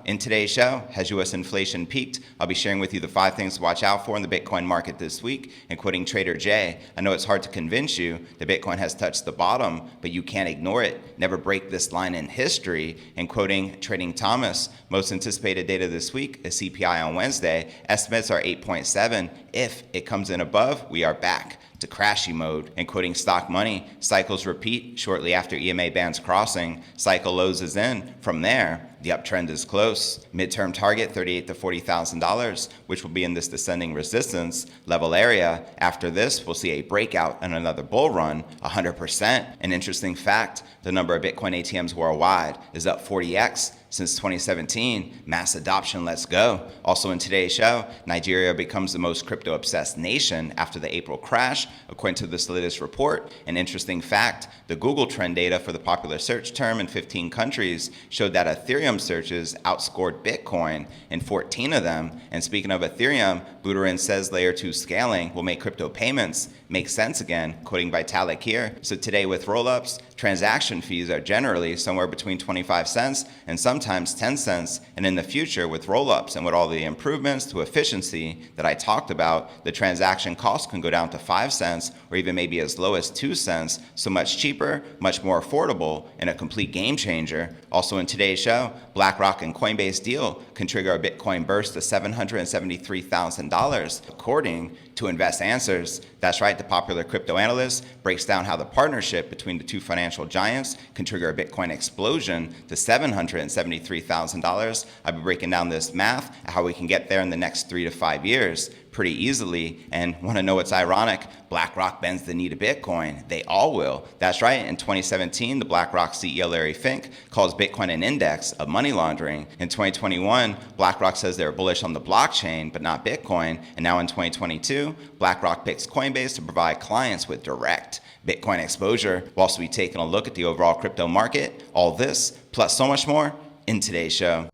In today's show, has U.S. inflation peaked? I'll be sharing with you the 5 things to watch out for in the Bitcoin market this week, and quoting Trader Jay. I know it's hard to convince you that Bitcoin has touched the bottom, but you can't ignore it. Never break this line in history. And quoting Trading Thomas, most anticipated data this week is CPI on Wednesday. Estimates are 8.7. If it comes in above, we are back to crashy mode. And quoting Stock Money, cycles repeat shortly after EMA bans crossing. Cycle lows is in. From there, the uptrend is close. Midterm target $38,000 to $40,000, which will be in this descending resistance level area. After this, we'll see a breakout and another bull run, 100%. An interesting fact, the number of Bitcoin ATMs worldwide is up 40x since 2017. Mass adoption, let's go. Also in today's show, Nigeria becomes the most crypto-obsessed nation after the April crash, according to this latest report. An interesting fact, the Google trend data for the popular search term in 15 countries showed that Ethereum searches outscored Bitcoin in 14 of them. And speaking of Ethereum, Buterin says layer 2 scaling will make crypto payments make sense again, quoting Vitalik here. So today with rollups, transaction fees are generally somewhere between 25 cents and sometimes 10 cents. And in the future with rollups and with all the improvements to efficiency that I talked about, the transaction cost can go down to 5 cents or even maybe as low as 2 cents. So much cheaper, much more affordable, and a complete game changer. Also in today's show, BlackRock and Coinbase deal can trigger a Bitcoin burst to $773,000, according to Invest Answers. That's right, the popular crypto analyst breaks down how the partnership between the two financial giants can trigger a Bitcoin explosion to $773,000. I'll be breaking down this math, how we can get there in the next 3 to 5 years pretty easily. And want to know what's ironic? BlackRock bends the knee to Bitcoin. They all will. That's right. In 2017, the BlackRock CEO Larry Fink calls Bitcoin an index of money laundering. In 2021, BlackRock says they're bullish on the blockchain, but not Bitcoin. And now in 2022, BlackRock picks Coinbase to provide clients with direct Bitcoin exposure. We'll also be taking a look at the overall crypto market. All this, plus so much more, in today's show.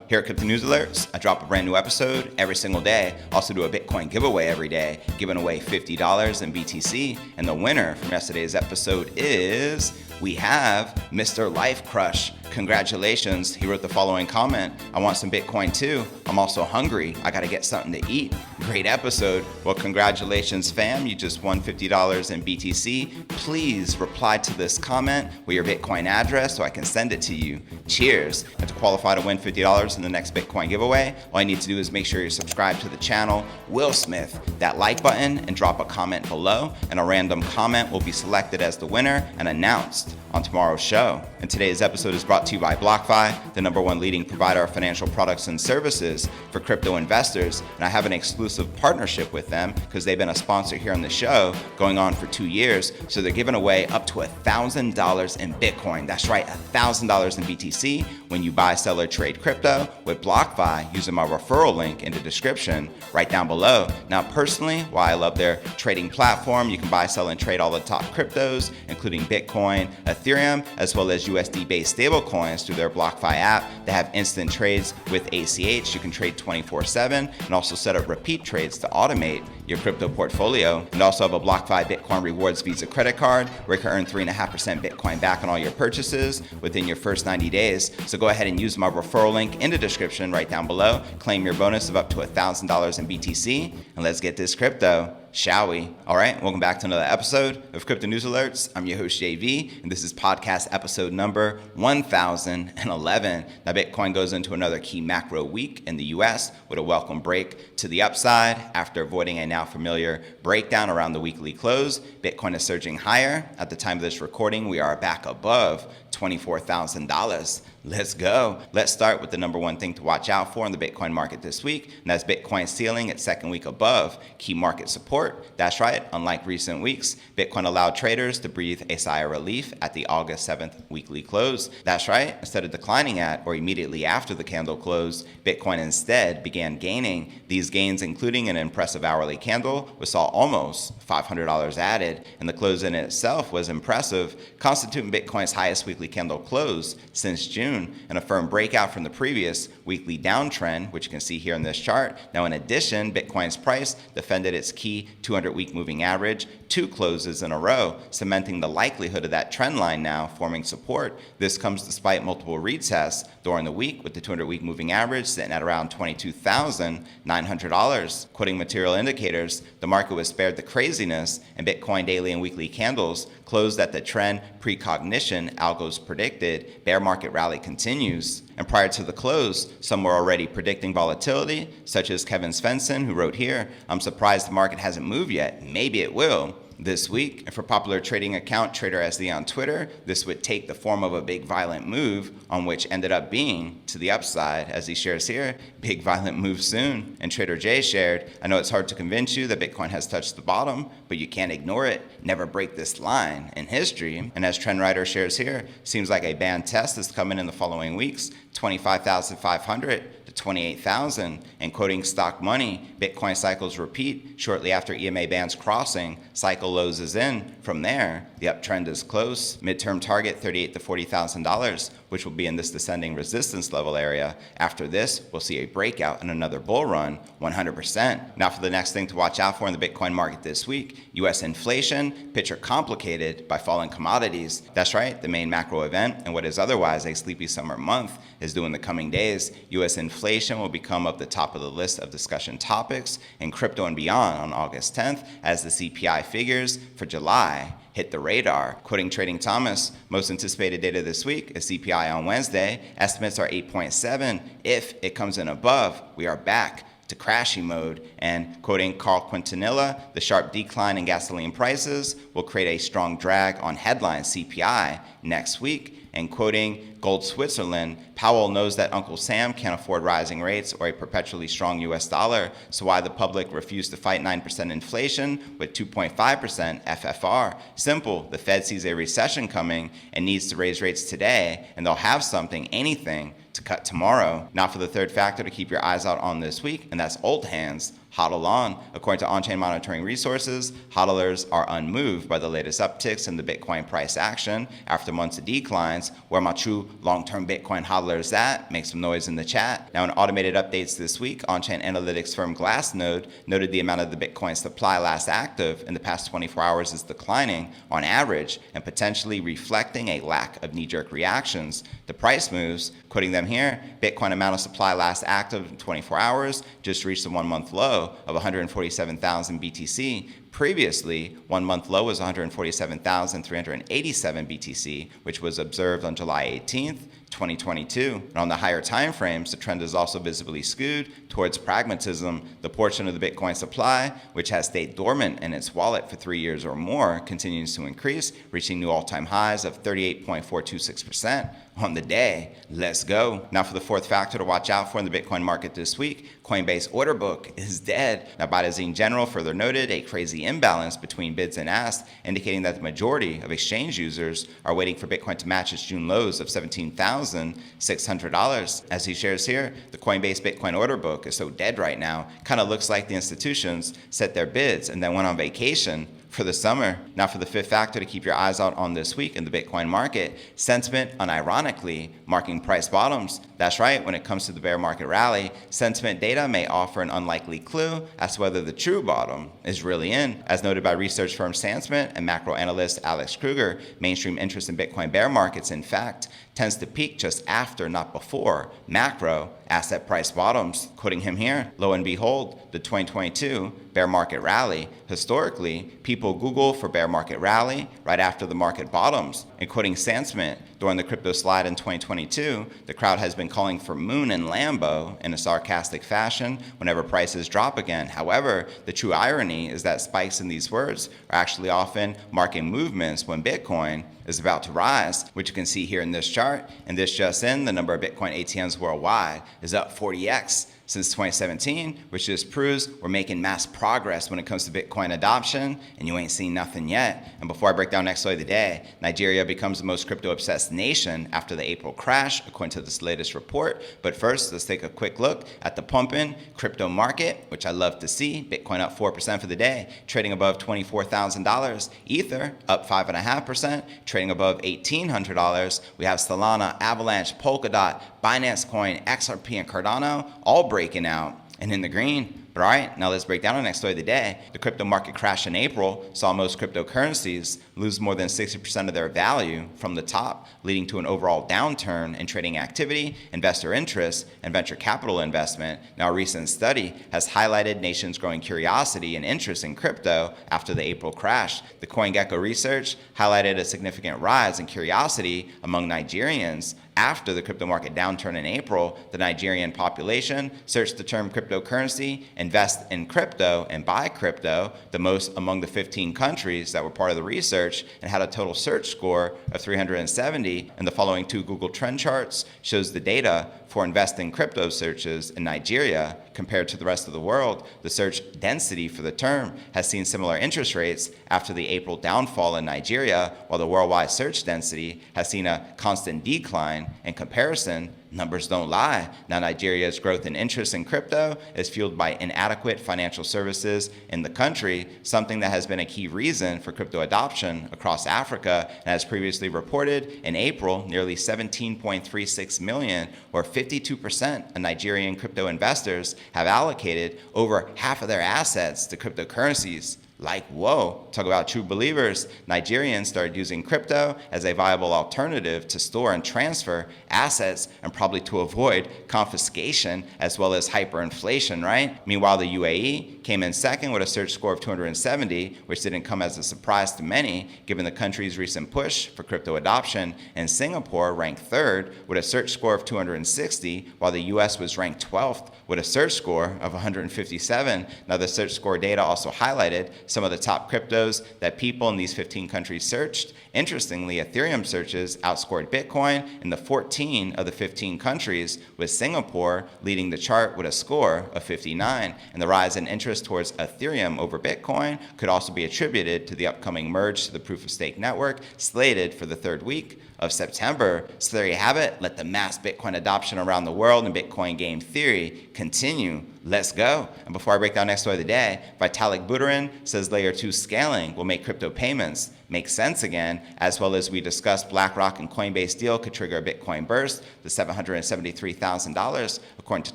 Here at Crypto News Alerts, I drop a brand new episode every single day. Also do a Bitcoin giveaway every day, giving away $50 in BTC. And the winner from yesterday's episode is, we have Mr. Life Crush. Congratulations. He wrote the following comment: I want some Bitcoin too. I'm also hungry. I got to get something to eat. Great episode. Well, congratulations, fam. You just won $50 in BTC. Please reply to this comment with your Bitcoin address so I can send it to you. Cheers. And to qualify to win $50 in the next Bitcoin giveaway, all you need to do is make sure you're subscribed to the channel, Will Smith, that like button, and drop a comment below. And a random comment will be selected as the winner and announced on tomorrow's show. And today's episode is brought to you by BlockFi, the #1 leading provider of financial products and services for crypto investors. And I have an exclusive partnership with them because they've been a sponsor here on the show going on for 2 years. So they're giving away up to $1,000 in Bitcoin. That's right, $1,000 in BTC when you buy, sell, or trade crypto with BlockFi using my referral link in the description right down below. Now, personally, while I love their trading platform, you can buy, sell, and trade all the top cryptos, including Bitcoin, Ethereum, as well as USD-based stablecoins through their BlockFi app. They have instant trades with ACH. You can trade 24/7 and also set up repeat trades to automate your crypto portfolio. And also have a BlockFi Bitcoin Rewards Visa credit card where you can earn 3.5% Bitcoin back on all your purchases within your first 90 days. So go ahead and use my referral link in the description right down below. Claim your bonus of up to $1,000 in BTC, and let's get this crypto, shall we? All right, welcome back to another episode of Crypto News Alerts. I'm your host, JV, and this is podcast episode number 1011. Now, Bitcoin goes into another key macro week in the U.S. with a welcome break to the upside after avoiding a now familiar breakdown around the weekly close. Bitcoin is surging higher. At the time of this recording, we are back above $24,000. Let's go. Let's start with the #1 thing to watch out for in the Bitcoin market this week, and that's Bitcoin ceiling its second week above key market support. That's right. Unlike recent weeks, Bitcoin allowed traders to breathe a sigh of relief at the August 7th weekly close. That's right. Instead of declining at or immediately after the candle closed, Bitcoin instead began gaining. These gains including an impressive hourly candle, which saw almost $500 added, and the close in itself was impressive, constituting Bitcoin's highest weekly candle close since June, and a firm breakout from the previous weekly downtrend, which you can see here in this chart. Now, in addition, Bitcoin's price defended its key 200-week moving average, 2 closes in a row, cementing the likelihood of that trend line now forming support. This comes despite multiple retests during the week, with the 200-week moving average sitting at around $22,900. Quoting material indicators, the market was spared the craziness, and Bitcoin daily and weekly candles closed at the trend precognition algos predicted. Bear market rally continues. And prior to the close, some were already predicting volatility, such as Kevin Svensson, who wrote here, "I'm surprised the market hasn't moved yet. Maybe it will." This week, and for popular trading account TraderSD on Twitter, this would take the form of a big violent move, on which ended up being to the upside. As he shares here, big violent move soon. And Trader J shared, "I know it's hard to convince you that Bitcoin has touched the bottom, but you can't ignore it. Never break this line in history." And as Trendwriter shares here, seems like a band test is coming in the following weeks, 25,500 to 28,000. And quoting Stock Money, Bitcoin cycles repeat shortly after EMA bands crossing. Cycle lows is in. From there, the uptrend is close. Midterm target $38,000 to $40,000, which will be in this descending resistance level area. After this, we'll see a breakout and another bull run, 100%. Now for the next thing to watch out for in the Bitcoin market this week, U.S. inflation, picture complicated by falling commodities. That's right, the main macro event and what is otherwise a sleepy summer month is due in the coming days. U.S. inflation will become up the top of the list of discussion topics in crypto and beyond on August 10th as the CPI figures for July hit the radar. Quoting Trading Thomas, most anticipated data this week is CPI on Wednesday. Estimates are 8.7. If it comes in above, we are back to crashy mode. And quoting Carl Quintanilla, the sharp decline in gasoline prices will create a strong drag on headline CPI next week. And quoting Gold Switzerland, Powell knows that Uncle Sam can't afford rising rates or a perpetually strong US dollar, so why the public refused to fight 9% inflation with 2.5% FFR? Simple, the Fed sees a recession coming and needs to raise rates today, and they'll have something, anything, to cut tomorrow. Now for the third factor to keep your eyes out on this week, and that's old hands. Hodl on. According to on-chain monitoring resources, hodlers are unmoved by the latest upticks in the Bitcoin price action after months of declines. Where my true long-term Bitcoin hodlers at? Make some noise in the chat. Now in automated updates this week, on-chain analytics firm Glassnode noted the amount of the Bitcoin supply last active in the past 24 hours is declining on average and potentially reflecting a lack of knee-jerk reactions. The price moves, quoting them here, Bitcoin amount of supply last active in 24 hours just reached a 1-month low of 147,000 BTC. Previously, 1-month low was 147,387 BTC, which was observed on July 18th, 2022. And on the higher time frames, the trend is also visibly skewed towards pragmatism. The portion of the Bitcoin supply, which has stayed dormant in its wallet for 3 years or more, continues to increase, reaching new all-time highs of 38.426% on the day. Let's go. Now for the fourth factor to watch out for in the Bitcoin market this week, Coinbase order book is dead. Now Badazine General further noted a crazy imbalance between bids and asks, indicating that the majority of exchange users are waiting for Bitcoin to match its June lows of $17,600. As he shares here, the Coinbase Bitcoin order book is so dead right now, kind of looks like the institutions set their bids and then went on vacation for the summer. Now for the fifth factor to keep your eyes out on this week in the Bitcoin market, sentiment unironically marking price bottoms. That's right, when it comes to the bear market rally, sentiment data may offer an unlikely clue as to whether the true bottom is really in. As noted by research firm Sandsmith and macro analyst Alex Kruger, mainstream interest in Bitcoin bear markets, in fact, tends to peak just after, not before, macro asset price bottoms. Quoting him here, lo and behold, the 2022 bear market rally. Historically, people Google for bear market rally right after the market bottoms. And quoting Sandsmith, during the crypto slide in 2022, the crowd has been calling for Moon and Lambo in a sarcastic fashion whenever prices drop again. However, the true irony is that spikes in these words are actually often marking movements when Bitcoin is about to rise, which you can see here in this chart. And this just in, the number of Bitcoin ATMs worldwide is up 40x since 2017, which just proves we're making mass progress when it comes to Bitcoin adoption, and you ain't seen nothing yet. And before I break down next story of the day, Nigeria becomes the most crypto-obsessed nation after the April crash, according to this latest report. But first, let's take a quick look at the pumping crypto market, which I love to see. Bitcoin up 4% for the day, trading above $24,000. Ether up 5.5%, trading above $1,800. We have Solana, Avalanche, Polkadot, Binance Coin, XRP, and Cardano all breaking out and in the green. But all right, now let's break down our next story of the day. The crypto market crash in April saw most cryptocurrencies lose more than 60% of their value from the top, leading to an overall downturn in trading activity, investor interest, and venture capital investment. Now, a recent study has highlighted nations' growing curiosity and interest in crypto after the April crash. The CoinGecko research highlighted a significant rise in curiosity among Nigerians. After the crypto market downturn in April, the Nigerian population searched the term cryptocurrency, invest in crypto, and buy crypto the most among the 15 countries that were part of the research, and had a total search score of 370. And the following two Google Trend charts shows the data for invest in crypto searches in Nigeria compared to the rest of the world. The search density for the term has seen similar interest rates after the April downfall in Nigeria, while the worldwide search density has seen a constant decline. In comparison, numbers don't lie. Now, Nigeria's growth in interest in crypto is fueled by inadequate financial services in the country, something that has been a key reason for crypto adoption across Africa. And as previously reported, in April, nearly 17.36 million, or 52% of Nigerian crypto investors, have allocated over half of their assets to cryptocurrencies. Like, whoa, talk about true believers. Nigerians started using crypto as a viable alternative to store and transfer assets, and probably to avoid confiscation as well as hyperinflation, right? Meanwhile, the UAE came in second with a search score of 270, which didn't come as a surprise to many, given the country's recent push for crypto adoption. And Singapore ranked third with a search score of 260, while the US was ranked 12th with a search score of 157. Now, the search score data also highlighted some of the top cryptos that people in these 15 countries searched. Interestingly, Ethereum searches outscored Bitcoin in the 14 of the 15 countries, with Singapore leading the chart with a score of 59. And the rise in interest towards Ethereum over Bitcoin could also be attributed to the upcoming merge to the proof-of-stake network, slated for the third week of September. So there you have it. Let the mass Bitcoin adoption around the world and Bitcoin game theory continue. Let's go. And before I break down next story of the day, Vitalik Buterin says layer 2 scaling will make crypto payments make sense again, as well as we discussed BlackRock and Coinbase deal could trigger a Bitcoin burst to $773,000 according to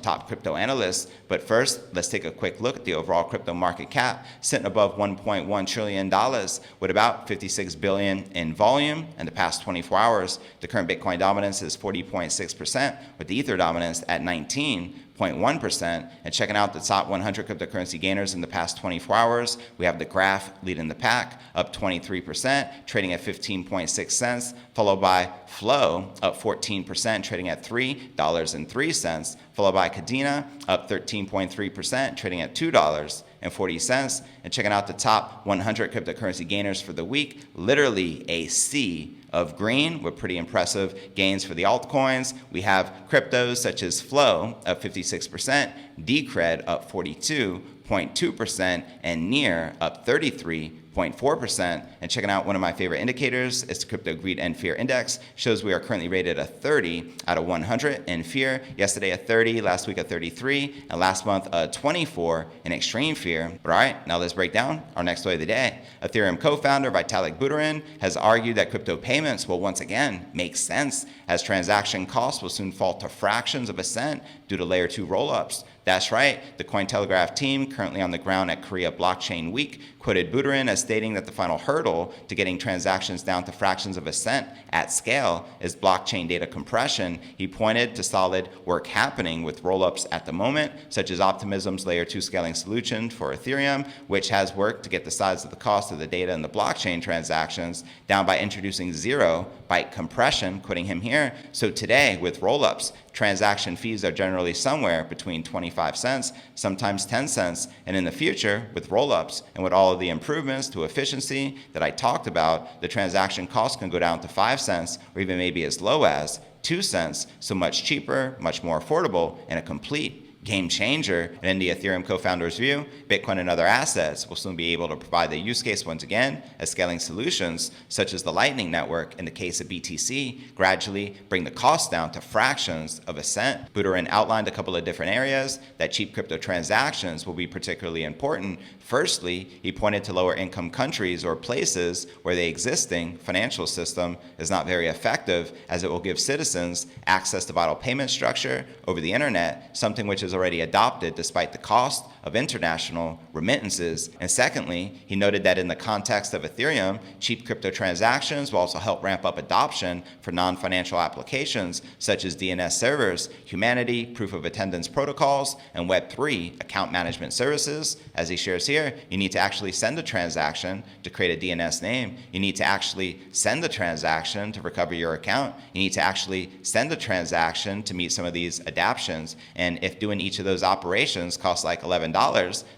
top crypto analysts. But first, let's take a quick look at the overall crypto market cap, sitting above $1.1 trillion with about $56 billion in volume in the past 24 hours. The current Bitcoin dominance is 40.6%, with the Ether dominance at 19.1%. And checking out the top 100 cryptocurrency gainers in the past 24 hours, we have the graph leading the pack, up 23%, trading at 15.6 cents, followed by Flow, up 14%, trading at $3.03, followed by Cadena, up 13.3%, trading at $2.40. And checking out the top 100 cryptocurrency gainers for the week, literally a sea of green with pretty impressive gains for the altcoins. We have cryptos such as Flow up 56%, Decred up 42.2%, and Near up 33.4%. And checking out one of my favorite indicators, it's the Crypto Greed and Fear Index. Shows we are currently rated a 30 out of 100 in fear. Yesterday a 30, last week a 33, and last month a 24 in extreme fear. But all right, now let's break down our next story of the day. Ethereum co-founder Vitalik Buterin has argued that crypto payments will once again make sense, as transaction costs will soon fall to fractions of a cent due to layer 2 rollups. That's right, the Cointelegraph team, currently on the ground at Korea Blockchain Week, quoted Buterin as stating that the final hurdle to getting transactions down to fractions of a cent at scale is blockchain data compression. He pointed to solid work happening with rollups at the moment, such as Optimism's layer 2 scaling solution for Ethereum, which has worked to get the size of the cost of the data in the blockchain transactions down by introducing 0 byte compression, quoting him here. So today, with rollups, transaction fees are generally somewhere between 25 cents, sometimes 10 cents, and in the future, with rollups and with all of the improvements to efficiency that I talked about, the transaction cost can go down to 5 cents or even maybe as low as 2 cents, so much cheaper, much more affordable, and a complete game changer. And in the Ethereum co-founder's view, Bitcoin and other assets will soon be able to provide the use case once again as scaling solutions, such as the Lightning Network in the case of BTC, gradually bring the cost down to fractions of a cent. Buterin outlined a couple of different areas that cheap crypto transactions will be particularly important. Firstly, he pointed to lower income countries or places where the existing financial system is not very effective, as it will give citizens access to vital payment structure over the internet, something which is has already adopted despite the cost of international remittances. And secondly, he noted that in the context of Ethereum, cheap crypto transactions will also help ramp up adoption for non-financial applications such as DNS servers, Humanity, proof of attendance protocols, and Web3 account management services. As he shares here, you need to actually send a transaction to create a DNS name. You need to actually send the transaction to recover your account. You need to actually send a transaction to meet some of these adaptions. And if doing each of those operations costs like $11,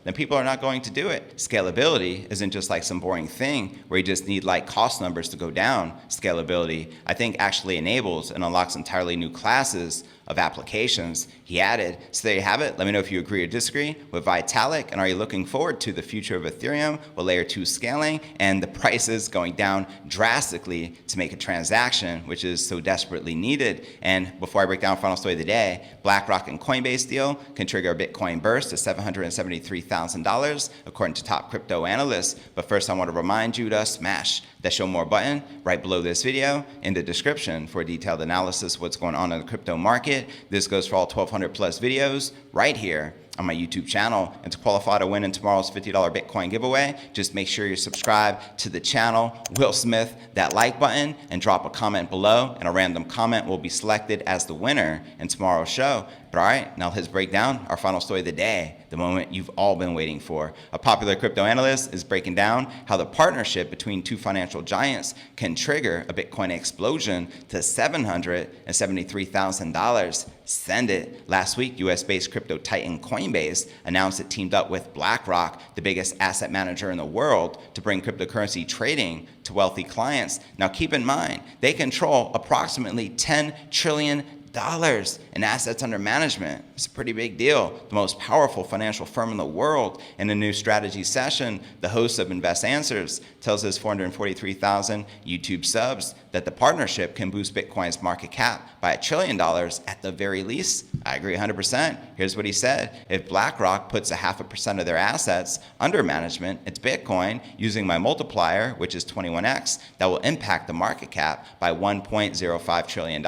then people are not going to do it. Scalability isn't just like some boring thing where you just need like cost numbers to go down. Scalability, I think, actually enables and unlocks entirely new classes of applications. He added, so there you have it. Let me know if you agree or disagree with Vitalik, and are you looking forward to the future of Ethereum with layer 2 scaling and the prices going down drastically to make a transaction, which is so desperately needed. And before I break down final story of the day, BlackRock and Coinbase deal can trigger a Bitcoin burst to $773,000 according to top crypto analysts. But first I want to remind you to smash that show more button right below this video in the description for a detailed analysis of what's going on in the crypto market. This goes for all 1,200 plus videos right here on my YouTube channel. And to qualify to win in tomorrow's $50 Bitcoin giveaway, just make sure you're subscribed to the channel, Will Smith that like button, and drop a comment below, and a random comment will be selected as the winner in tomorrow's show. But all right, now let's break down our final story of the day, the moment you've all been waiting for. A popular crypto analyst is breaking down how the partnership between two financial giants can trigger a Bitcoin explosion to $773,000. Send it. Last week, US-based crypto titan Coinbase announced it teamed up with BlackRock, the biggest asset manager in the world, to bring cryptocurrency trading to wealthy clients. Now keep in mind, they control approximately $10 trillion in assets under management. It's a pretty big deal. The most powerful financial firm in the world. In a new strategy session, the host of Invest Answers tells his 443,000 YouTube subs that the partnership can boost Bitcoin's market cap by $1 trillion at the very least. I agree 100%. Here's what he said. If BlackRock puts 0.5% of their assets under management, it's Bitcoin, using my multiplier, which is 21x, that will impact the market cap by $1.05 trillion,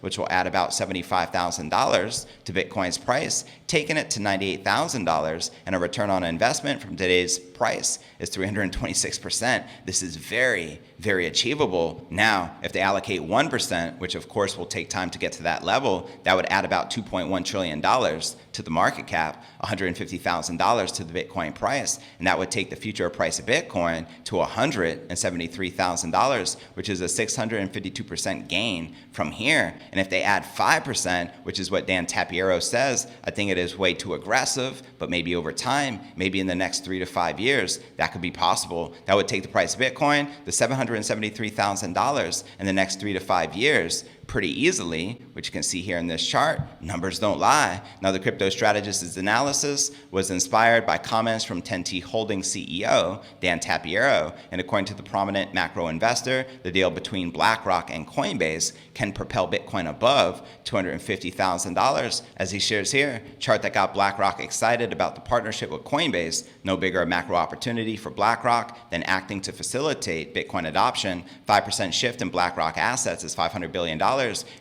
which will add about $75,000 to Bitcoin's price, taking it to $98,000, and a return on investment from today's price is 326%. This is very, very achievable. Now, if they allocate 1%, which of course will take time to get to that level, that would add about $2.1 trillion to the market cap, $150,000 to the Bitcoin price, and that would take the future price of Bitcoin to $173,000, which is a 652% gain from here. And if they add 5%, which is what Dan Tapiero says, I think it is way too aggressive, but maybe over time, maybe in the next 3 to 5 years, that could be possible. That would take the price of Bitcoin to $773,000 in the next 3 to 5 years pretty easily, which you can see here in this chart. Numbers don't lie. Now, the crypto strategist's analysis was inspired by comments from 10T Holdings CEO Dan Tapiero, and according to the prominent macro investor, the deal between BlackRock and Coinbase can propel Bitcoin above $250,000. As he shares here, chart that got BlackRock excited about the partnership with Coinbase. No bigger a macro opportunity for BlackRock than acting to facilitate Bitcoin adoption. 5% shift in BlackRock assets is $500 billion,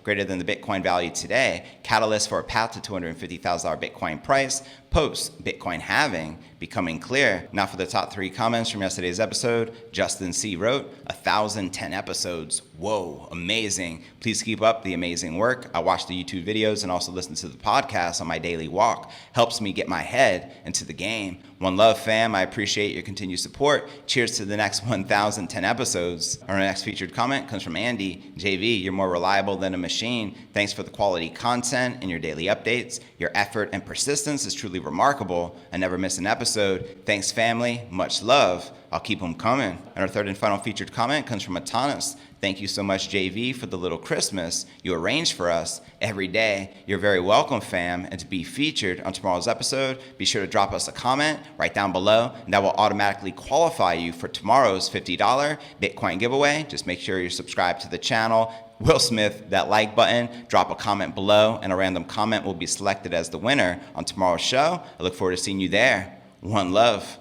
greater than the Bitcoin value today. Catalyst for a path to $250,000 Bitcoin price. Post Bitcoin halving becoming clear. Now for the top 3 comments from yesterday's episode. Justin C. wrote, 1,010 episodes. Whoa, amazing. Please keep up the amazing work. I watch the YouTube videos and also listen to the podcast on my daily walk. Helps me get my head into the game. One love, fam. I appreciate your continued support. Cheers to the next 1,010 episodes. Our next featured comment comes from Andy. JV, you're more reliable than a machine. Thanks for the quality content and your daily updates. Your effort and persistence is truly remarkable. I never miss an episode. Thanks, family. Much love. I'll keep them coming. And our third and final featured comment comes from Atanas. Thank you so much, JV, for the little Christmas you arrange for us every day. You're very welcome, fam. And to be featured on tomorrow's episode, be sure to drop us a comment right down below, and that will automatically qualify you for tomorrow's $50 Bitcoin giveaway. Just make sure you're subscribed to the channel. Will Smith that like button, drop a comment below, and a random comment will be selected as the winner on tomorrow's show. I look forward to seeing you there. One love.